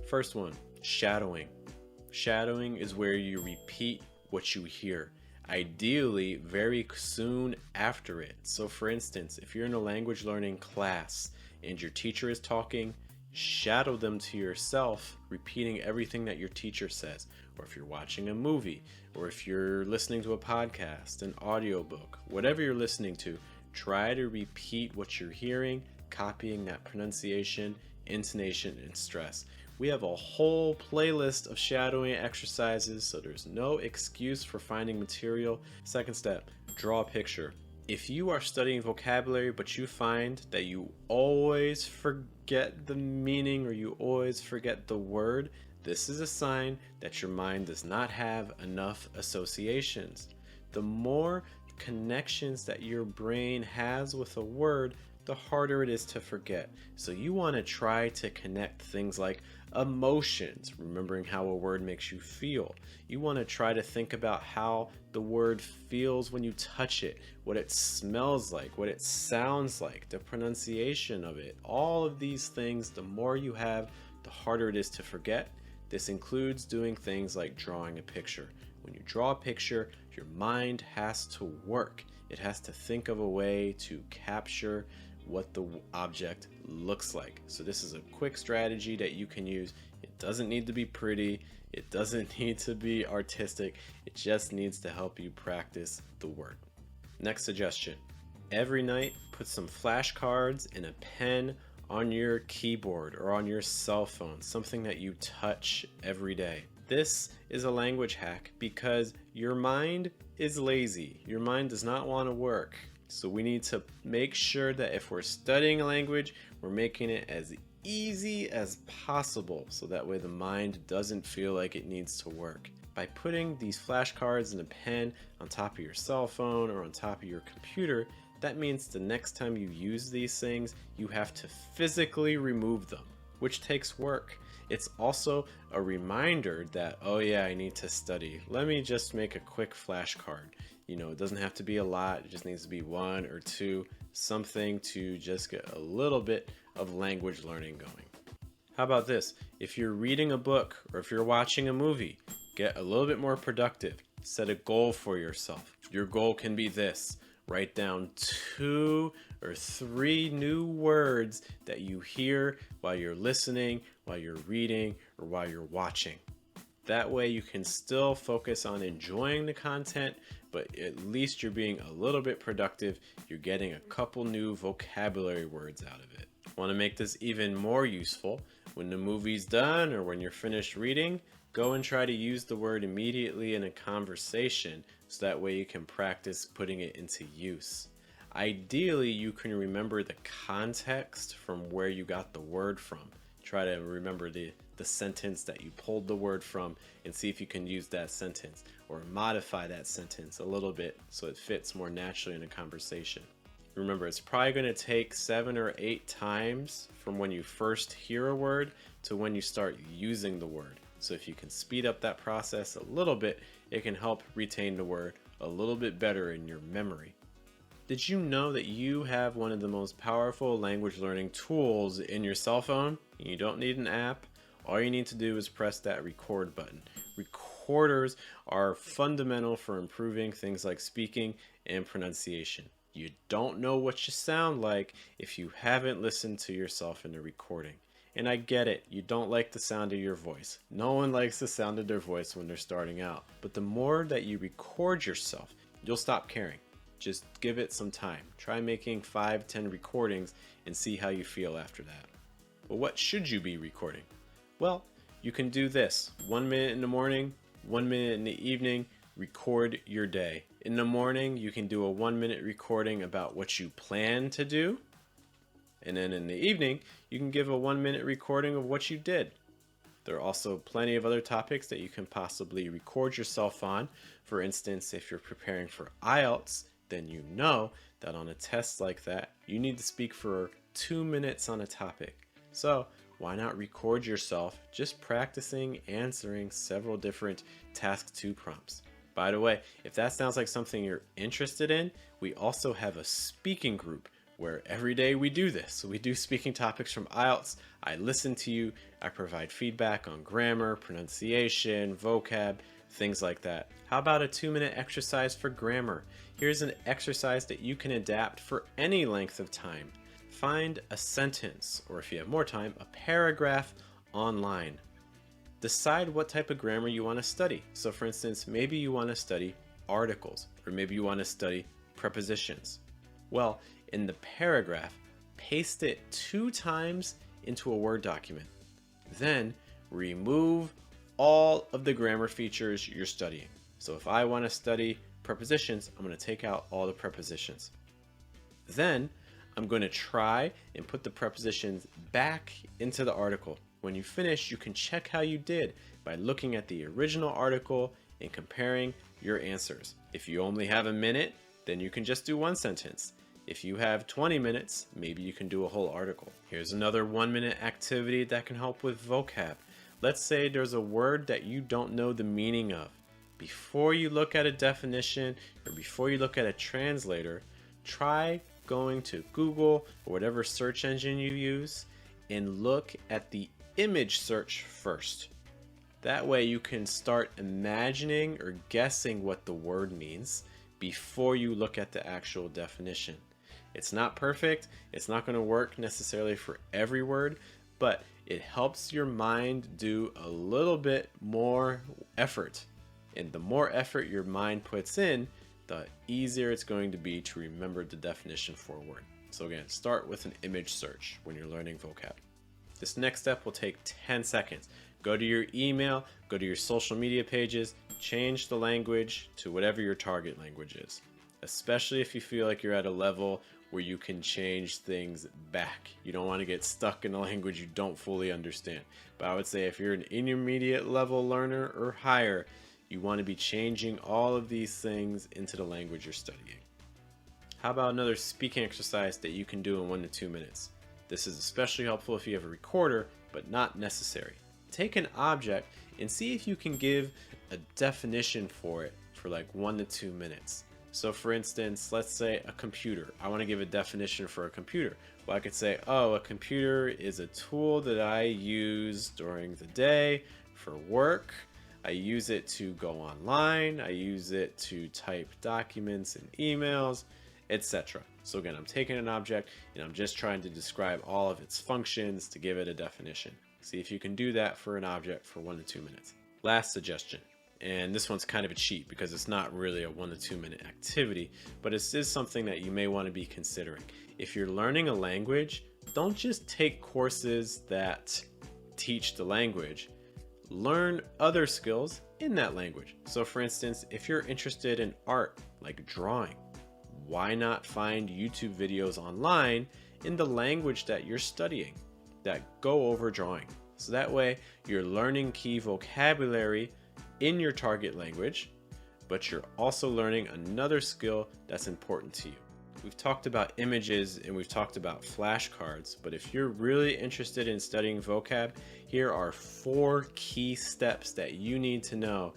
First one, shadowing. Shadowing is where you repeat what you hear, ideally very soon after it. So for instance, if you're in a language learning class and your teacher is talking, shadow them to yourself, repeating everything that your teacher says. Or if you're watching a movie, or if you're listening to a podcast, an audiobook, whatever you're listening to, try to repeat what you're hearing, copying that pronunciation, intonation, and stress. We have a whole playlist of shadowing exercises, so there's no excuse for finding material. Second step, draw a picture. If you are studying vocabulary but you find that you always forget the meaning or you always forget the word, this is a sign that your mind does not have enough associations. The more connections that your brain has with a word, the harder it is to forget. So you want to try to connect things like emotions, remembering how a word makes you feel. You want to try to think about how the word feels when you touch it, what it smells like, what it sounds like, the pronunciation of it. All of these things, the more you have, the harder it is to forget. This includes doing things like drawing a picture. When you draw a picture, your mind has to work. It has to think of a way to capture what the object looks like. So this is a quick strategy that you can use. It doesn't need to be pretty. It doesn't need to be artistic. It just needs to help you practice the word. Next suggestion. Every night, put some flashcards and a pen on your keyboard or on your cell phone, something that you touch every day. This is a language hack because your mind is lazy. Your mind does not want to work. So we need to make sure that if we're studying a language, we're making it as easy as possible so that way the mind doesn't feel like it needs to work. By putting these flashcards and a pen on top of your cell phone or on top of your computer, that means the next time you use these things, you have to physically remove them, which takes work. It's also a reminder that, oh yeah, I need to study. Let me just make a quick flashcard. You know, it doesn't have to be a lot. It just needs to be one or two, something to just get a little bit of language learning going. How about this? If you're reading a book or if you're watching a movie, get a little bit more productive. Set a goal for yourself. Your goal can be this. Write down 2 or 3 new words that you hear while you're listening, while you're reading, or while you're watching. That way you can still focus on enjoying the content, but at least you're being a little bit productive. You're getting a couple new vocabulary words out of it. Want to make this even more useful? When the movie's done or when you're finished reading, go and try to use the word immediately in a conversation so that way you can practice putting it into use. Ideally, you can remember the context from where you got the word from. Try to remember the sentence that you pulled the word from and see if you can use that sentence or modify that sentence a little bit so it fits more naturally in a conversation. Remember, it's probably going to take 7 or 8 times from when you first hear a word to when you start using the word. So if you can speed up that process a little bit, it can help retain the word a little bit better in your memory. Did you know that you have one of the most powerful language learning tools in your cell phone? You don't need an app. All you need to do is press that record button. Recorders are fundamental for improving things like speaking and pronunciation. You don't know what you sound like if you haven't listened to yourself in the recording. And I get it, you don't like the sound of your voice. No one likes the sound of their voice when they're starting out. But the more that you record yourself, you'll stop caring. Just give it some time. Try making 5-10 recordings and see how you feel after that. But what should you be recording? Well, you can do this. 1 minute in the morning, 1 minute in the evening, record your day. In the morning, you can do a 1-minute recording about what you plan to do. And then in the evening, you can give a 1-minute recording of what you did. There are also plenty of other topics that you can possibly record yourself on. For instance, if you're preparing for IELTS, then you know that on a test like that, you need to speak for 2 minutes on a topic. So why not record yourself just practicing answering several different Task 2 prompts? By the way, if that sounds like something you're interested in, we also have a speaking group where every day we do this. We do speaking topics from IELTS. I listen to you. I provide feedback on grammar, pronunciation, vocab, things like that. How about a 2-minute exercise for grammar? Here's an exercise that you can adapt for any length of time. Find a sentence, or if you have more time, a paragraph online. Decide what type of grammar you want to study. So for instance, maybe you want to study articles, or maybe you want to study prepositions. Well, in the paragraph, paste it 2 times into a Word document. Then remove all of the grammar features you're studying. So if I want to study prepositions, I'm going to take out all the prepositions. Then I'm going to try and put the prepositions back into the article. When you finish, you can check how you did by looking at the original article and comparing your answers. If you only have a minute, then you can just do 1 sentence. If you have 20 minutes, maybe you can do a whole article. Here's another 1-minute activity that can help with vocab. Let's say there's a word that you don't know the meaning of. Before you look at a definition or before you look at a translator, try going to Google or whatever search engine you use and look at the image search first. That way you can start imagining or guessing what the word means before you look at the actual definition. It's not perfect, it's not going to work necessarily for every word, but it helps your mind do a little bit more effort. And the more effort your mind puts in, the easier it's going to be to remember the definition for a word. So again, start with an image search when you're learning vocab. This next step will take 10 seconds. Go to your email, go to your social media pages, change the language to whatever your target language is. Especially if you feel like you're at a level where you can change things back. You don't want to get stuck in a language you don't fully understand. But I would say if you're an intermediate level learner or higher, you want to be changing all of these things into the language you're studying. How about another speaking exercise that you can do in 1 to 2 minutes? This is especially helpful if you have a recorder, but not necessary. Take an object and see if you can give a definition for it for like 1 to 2 minutes. So for instance, let's say a computer. I want to give a definition for a computer. Well, I could say, oh, a computer is a tool that I use during the day for work. I use it to go online. I use it to type documents and emails, etc. So again, I'm taking an object and I'm just trying to describe all of its functions to give it a definition. See if you can do that for an object for 1 to 2 minutes. Last suggestion. And this one's kind of a cheat because it's not really a 1 to 2 minute activity, but it is something that you may want to be considering. If you're learning a language, don't just take courses that teach the language. Learn other skills in that language. So for instance, if you're interested in art, like drawing, why not find YouTube videos online in the language that you're studying that go over drawing? So that way you're learning key vocabulary in your target language, but you're also learning another skill that's important to you. We've talked about images and we've talked about flashcards, but if you're really interested in studying vocab, here are 4 key steps that you need to know